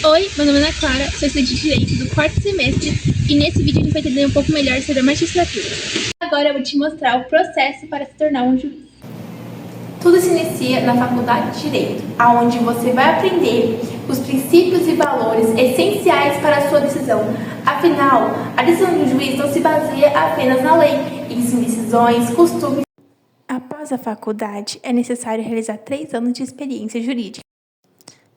Oi, meu nome é Ana Clara, sou estudante de Direito do 4º semestre e nesse vídeo a gente vai entender um pouco melhor sobre a magistratura. Agora eu vou te mostrar o processo para se tornar um juiz. Tudo se inicia na Faculdade de Direito, onde você vai aprender os princípios e valores essenciais para a sua decisão. Afinal, a decisão de um juiz não se baseia apenas na lei, e sim decisões, costumes. Após a faculdade, é necessário realizar 3 anos de experiência jurídica.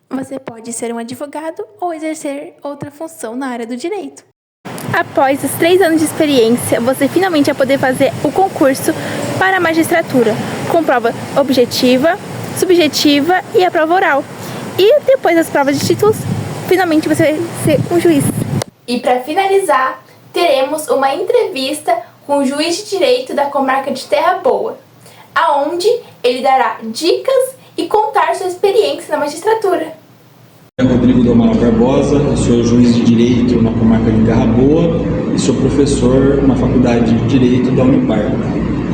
Você pode ser um advogado ou exercer outra função na área do direito. Após os 3 anos de experiência, você finalmente vai poder fazer o concurso para a magistratura, com prova objetiva, subjetiva e a prova oral. E depois das provas de títulos, finalmente você vai ser um juiz. E para finalizar, teremos uma entrevista com o juiz de direito da comarca de Terra Boa, aonde ele dará dicas e contar sua experiência na magistratura. Rodrigo do Amaral Barbosa, eu sou juiz de Direito na comarca de Terra Boa e sou professor na Faculdade de Direito da Unipar.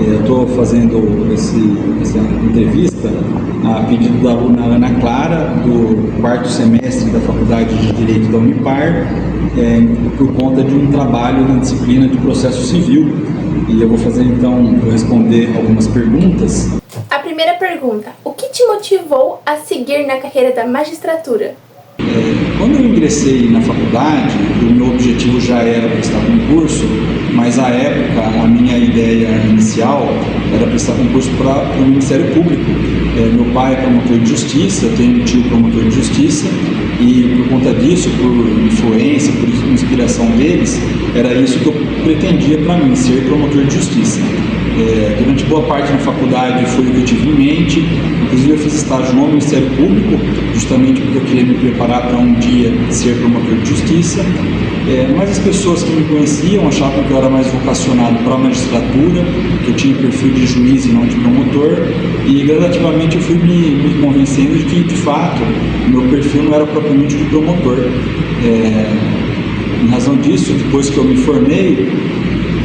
Eu estou fazendo essa entrevista a pedido da aluna Ana Clara, do 4º semestre da Faculdade de Direito da Unipar, por conta de um trabalho na disciplina de processo civil. E eu vou vou responder algumas perguntas. A primeira pergunta: o que te motivou a seguir na carreira da magistratura? Quando eu ingressei na faculdade, o meu objetivo já era prestar concurso, mas à época a minha ideia inicial era prestar concurso para o Ministério Público. Meu pai é promotor de justiça, eu tenho um tio promotor de justiça e por conta disso, por influência, por inspiração deles, era isso que eu pretendia para mim, ser promotor de justiça. Durante boa parte da faculdade foi o que eu tive em mente, inclusive eu fiz estágio no Ministério Público, justamente porque eu queria me preparar para um dia ser promotor de justiça, mas as pessoas que me conheciam achavam que eu era mais vocacionado para a magistratura, que eu tinha perfil de juiz e não de promotor, e gradativamente eu fui me convencendo de que, de fato, o meu perfil não era propriamente de promotor. Em razão disso, depois que eu me formei,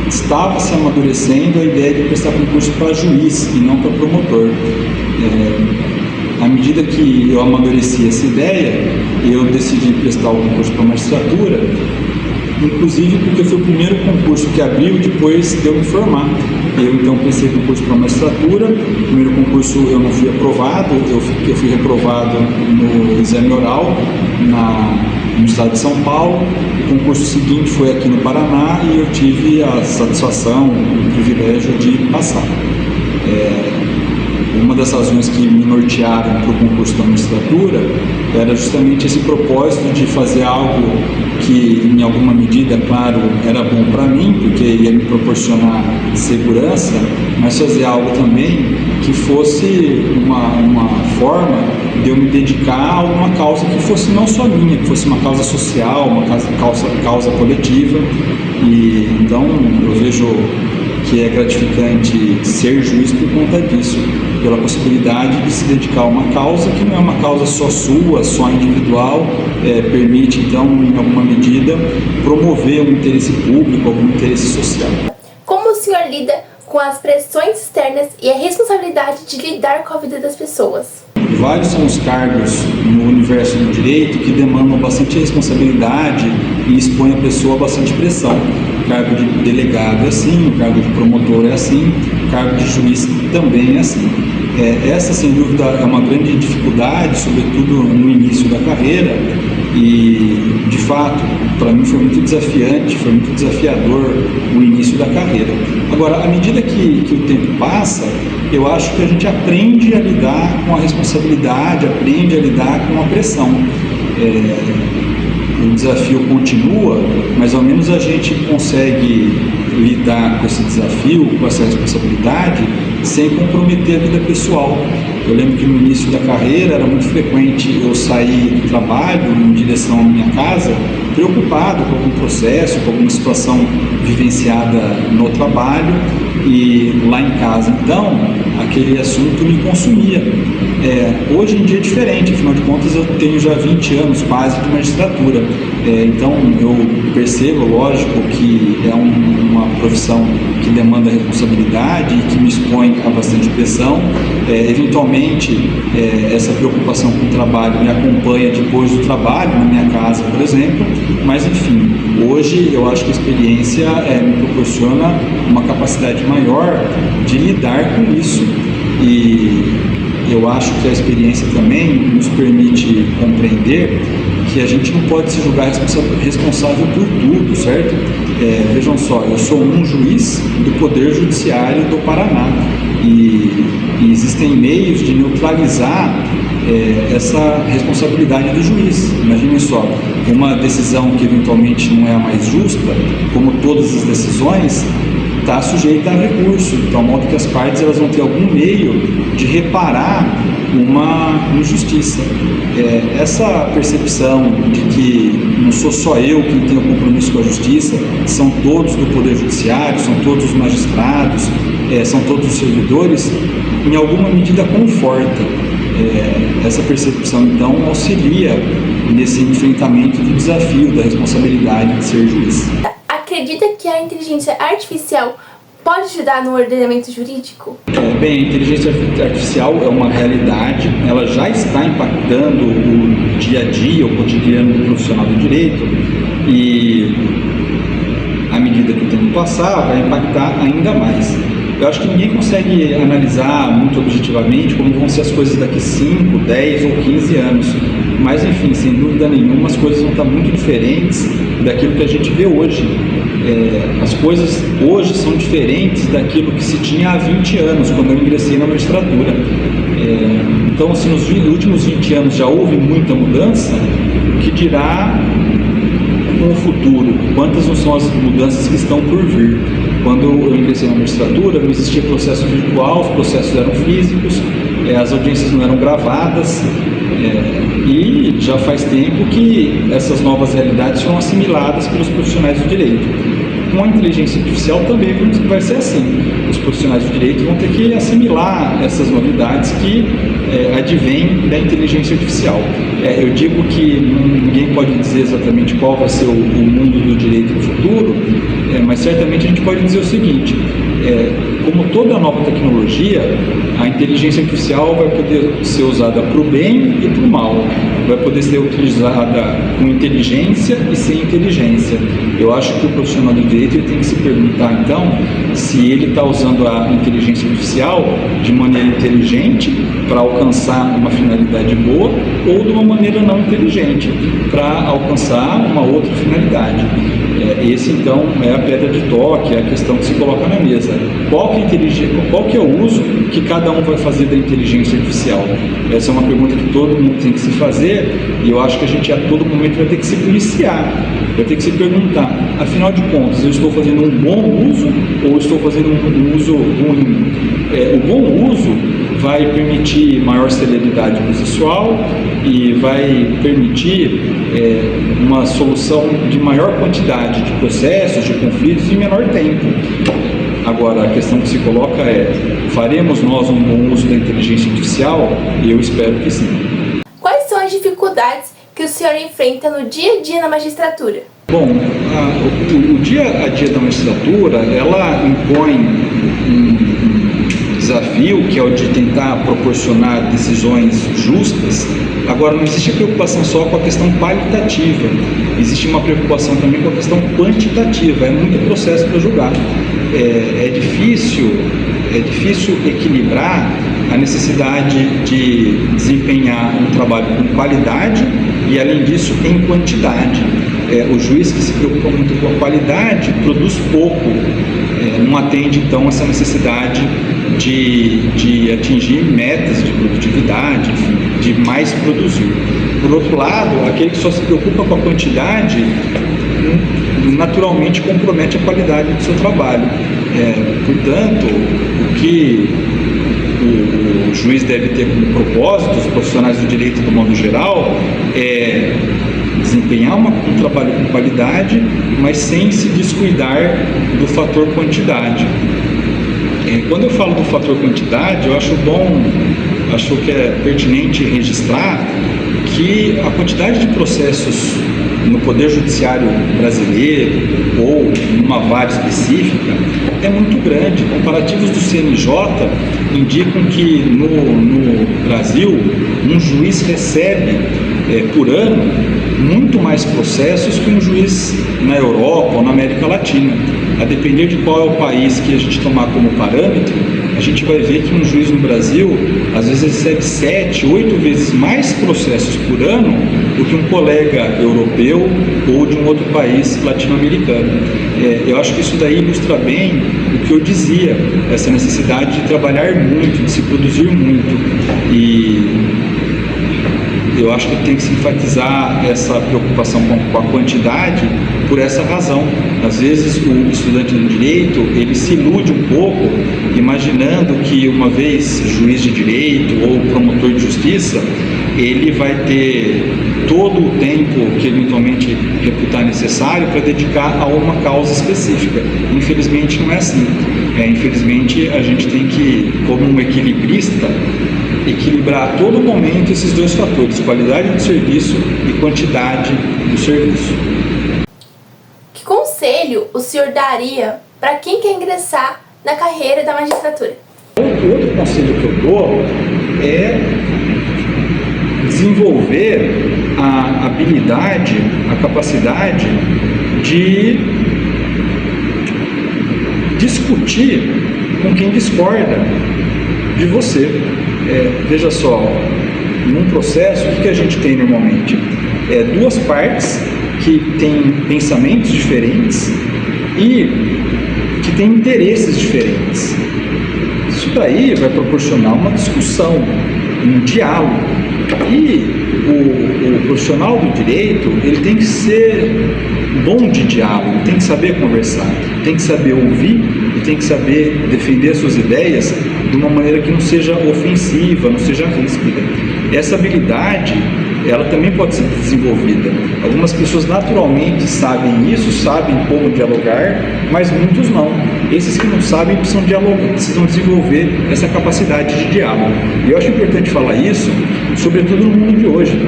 estava se amadurecendo a ideia de prestar concurso para juiz e não para promotor. À medida que eu amadureci essa ideia, eu decidi prestar o concurso para magistratura, inclusive porque foi o primeiro concurso que abriu depois de eu me formar. Eu então prestei concurso para magistratura, no primeiro concurso eu não fui aprovado, eu fui reprovado no exame oral no estado de São Paulo. O concurso seguinte foi aqui no Paraná e eu tive a satisfação, o privilégio de passar. Uma das razões que me nortearam para o concurso da magistratura era justamente esse propósito de fazer algo que, em alguma medida, claro, era bom para mim, porque ia me proporcionar segurança, mas fazer algo também que fosse uma forma de eu me dedicar a alguma causa que fosse não só minha, que fosse uma causa social, uma causa coletiva. E então eu vejo que é gratificante ser juiz por conta disso, pela possibilidade de se dedicar a uma causa que não é uma causa só sua, só individual, permite então, em alguma medida, promover um interesse público, algum interesse social. Como o senhor lida com as pressões externas e a responsabilidade de lidar com a vida das pessoas? Vários são os cargos no universo do direito que demandam bastante responsabilidade e expõem a pessoa a bastante pressão. O cargo de delegado é assim, o cargo de promotor é assim, o cargo de juiz também é assim. Essa, sem dúvida, é uma grande dificuldade, sobretudo no início da carreira, e, de fato, para mim foi muito desafiante, foi muito desafiador o início da carreira. Agora, à medida que o tempo passa, eu acho que a gente aprende a lidar com a responsabilidade, aprende a lidar com a pressão. O desafio continua, mas ao menos a gente consegue lidar com esse desafio, com essa responsabilidade, sem comprometer a vida pessoal. Eu lembro que no início da carreira era muito frequente eu sair do trabalho em direção à minha casa, preocupado com algum processo, com alguma situação vivenciada no trabalho, e lá em casa, então, aquele assunto me consumia. Hoje em dia é diferente, afinal de contas eu tenho já 20 anos quase de magistratura, então eu percebo, lógico, que é uma profissão que demanda responsabilidade e que me expõe a bastante pressão. Eventualmente naturalmente, essa preocupação com o trabalho me acompanha depois do trabalho, na minha casa, por exemplo, mas enfim, hoje eu acho que a experiência me proporciona uma capacidade maior de lidar com isso, e eu acho que a experiência também nos permite compreender que a gente não pode se julgar responsável por tudo, certo? Vejam só, eu sou um juiz do Poder Judiciário do Paraná e existem meios de neutralizar essa responsabilidade do juiz. Imaginem só, uma decisão que eventualmente não é a mais justa, como todas as decisões, está sujeita a recurso, de tal modo que as partes elas vão ter algum meio de reparar uma injustiça. Essa percepção de que não sou só eu quem tem o compromisso com a justiça, são todos do Poder Judiciário, são todos os magistrados, são todos os servidores, em alguma medida conforta. Essa percepção, então, auxilia nesse enfrentamento do desafio da responsabilidade de ser juiz. Acredita que a inteligência artificial pode ajudar no ordenamento jurídico? Bem, a inteligência artificial é uma realidade, ela já está impactando o dia a dia, o cotidiano do profissional do direito, e à medida que o tempo passar, vai impactar ainda mais. Eu acho que ninguém consegue analisar muito objetivamente como vão ser as coisas daqui 5, 10 ou 15 anos, mas enfim, sem dúvida nenhuma, as coisas vão estar muito diferentes daquilo que a gente vê hoje. As coisas hoje são diferentes daquilo que se tinha há 20 anos, quando eu ingressei na magistratura. Então, assim, nos últimos 20 anos já houve muita mudança, o que dirá com o futuro? Quantas não são as mudanças que estão por vir? Quando eu ingressei na magistratura, não existia processo virtual, os processos eram físicos, as audiências não eram gravadas, e já faz tempo que essas novas realidades foram assimiladas pelos profissionais do direito. Com a inteligência artificial também vai ser assim. Os profissionais do direito vão ter que assimilar essas novidades que advêm da inteligência artificial. Eu digo que ninguém pode dizer exatamente qual vai ser o mundo do direito no futuro, mas certamente a gente pode dizer o seguinte: como toda nova tecnologia, a inteligência artificial vai poder ser usada para o bem e para o mal. Vai poder ser utilizada com inteligência e sem inteligência. Eu acho que o profissional do direito ele tem que se perguntar, então, se ele está usando a inteligência artificial de maneira inteligente para alcançar uma finalidade boa ou de uma maneira não inteligente para alcançar uma outra finalidade. Esse, então, é a pedra de toque, é a questão que se coloca na mesa. Qual que é o uso que cada um vai fazer da inteligência artificial? Essa é uma pergunta que todo mundo tem que se fazer, e eu acho que a gente a todo momento vai ter que se policiar, vai ter que se perguntar, afinal de contas, eu estou fazendo um bom uso ou estou fazendo um uso ruim? O bom uso vai permitir maior celeridade processual e vai permitir uma solução de maior quantidade de processos, de conflitos em menor tempo. Agora, a questão que se coloca é: faremos nós um bom uso da inteligência artificial? E eu espero que sim. Quais são as dificuldades que o senhor enfrenta no dia a dia na magistratura? Bom, o dia a dia da magistratura, ela impõe um desafio, que é o de tentar proporcionar decisões justas. Agora, não existe preocupação só com a questão qualitativa, existe uma preocupação também com a questão quantitativa, é muito processo para julgar. É difícil equilibrar a necessidade de desempenhar um trabalho com qualidade e, além disso, em quantidade. O juiz que se preocupa muito com a qualidade produz pouco, não atende, então, essa necessidade de atingir metas de produtividade, enfim, de mais produzir. Por outro lado, aquele que só se preocupa com a quantidade naturalmente compromete a qualidade do seu trabalho. Portanto, o que o juiz deve ter como propósito, os profissionais do direito do modo geral, é desempenhar um trabalho com qualidade, mas sem se descuidar do fator quantidade. Quando eu falo do fator quantidade, eu acho que é pertinente registrar que a quantidade de processos no Poder Judiciário brasileiro ou numa vara específica é muito grande. Comparativos do CNJ indicam que no Brasil um juiz recebe por ano muito mais processos que um juiz na Europa ou na América Latina. A depender de qual é o país que a gente tomar como parâmetro, a gente vai ver que um juiz no Brasil às vezes recebe 7, 8 vezes mais processos por ano do que um colega europeu ou de um outro país latino-americano. Eu acho que isso daí ilustra bem o que eu dizia, essa necessidade de trabalhar muito, de se produzir muito. E eu acho que tem que se enfatizar essa preocupação com a quantidade por essa razão. Às vezes o estudante do direito, ele se ilude um pouco, imaginando que uma vez juiz de direito ou promotor de justiça, ele vai ter todo o tempo que eventualmente reputar necessário para dedicar a uma causa específica. Infelizmente não é assim. Infelizmente a gente tem que, como um equilibrista, equilibrar a todo momento esses dois fatores, qualidade do serviço e quantidade do serviço. Que conselho o senhor daria para quem quer ingressar na carreira da magistratura? O outro conselho que eu dou é desenvolver a habilidade, a capacidade de discutir com quem discorda de você. Veja só, num processo, o que a gente tem normalmente? Duas partes que têm pensamentos diferentes e que têm interesses diferentes. Isso daí vai proporcionar uma discussão, um diálogo. E o profissional do direito, ele tem que ser bom de diálogo, tem que saber conversar, tem que saber ouvir e tem que saber defender suas ideias de uma maneira que não seja ofensiva, não seja ríspida. Essa habilidade, ela também pode ser desenvolvida. Algumas pessoas naturalmente sabem isso, sabem como dialogar, mas muitos não. Esses que não sabem precisam dialogar, precisam desenvolver essa capacidade de diálogo. E eu acho importante falar isso, sobretudo no mundo de hoje.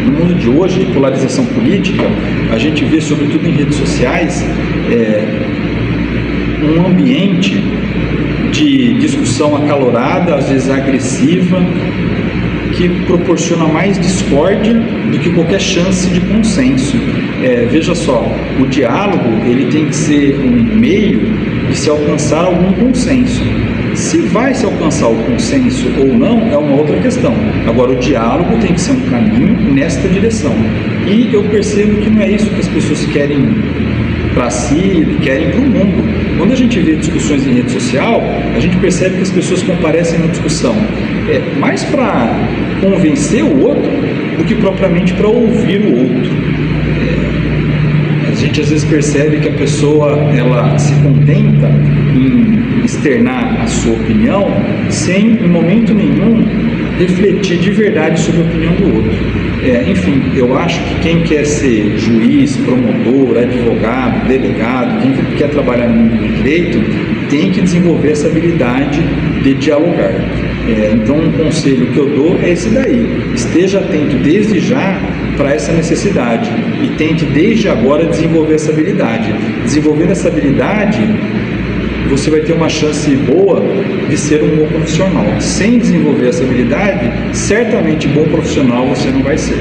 No mundo de hoje, de polarização política, a gente vê, sobretudo em redes sociais, um ambiente de discussão acalorada, às vezes agressiva, que proporciona mais discórdia do que qualquer chance de consenso. Veja só, o diálogo ele tem que ser um meio de se alcançar algum consenso. Se vai se alcançar o consenso ou não é uma outra questão. Agora, o diálogo tem que ser um caminho nesta direção. E eu percebo que não é isso que as pessoas querem para si, querem para o mundo. Quando a gente vê discussões em rede social, a gente percebe que as pessoas comparecem na discussão mais para convencer o outro do que propriamente para ouvir o outro. A gente às vezes percebe que a pessoa ela se contenta em externar a sua opinião sem, em momento nenhum, refletir de verdade sobre a opinião do outro. Enfim, eu acho que quem quer ser juiz, promotor, advogado, delegado, quem quer trabalhar no mundo do direito, tem que desenvolver essa habilidade de dialogar. Então, um conselho que eu dou é esse daí. Esteja atento desde já para essa necessidade e tente desde agora desenvolver essa habilidade. Desenvolvendo essa habilidade, você vai ter uma chance boa de ser um bom profissional. Sem desenvolver essa habilidade, certamente bom profissional você não vai ser.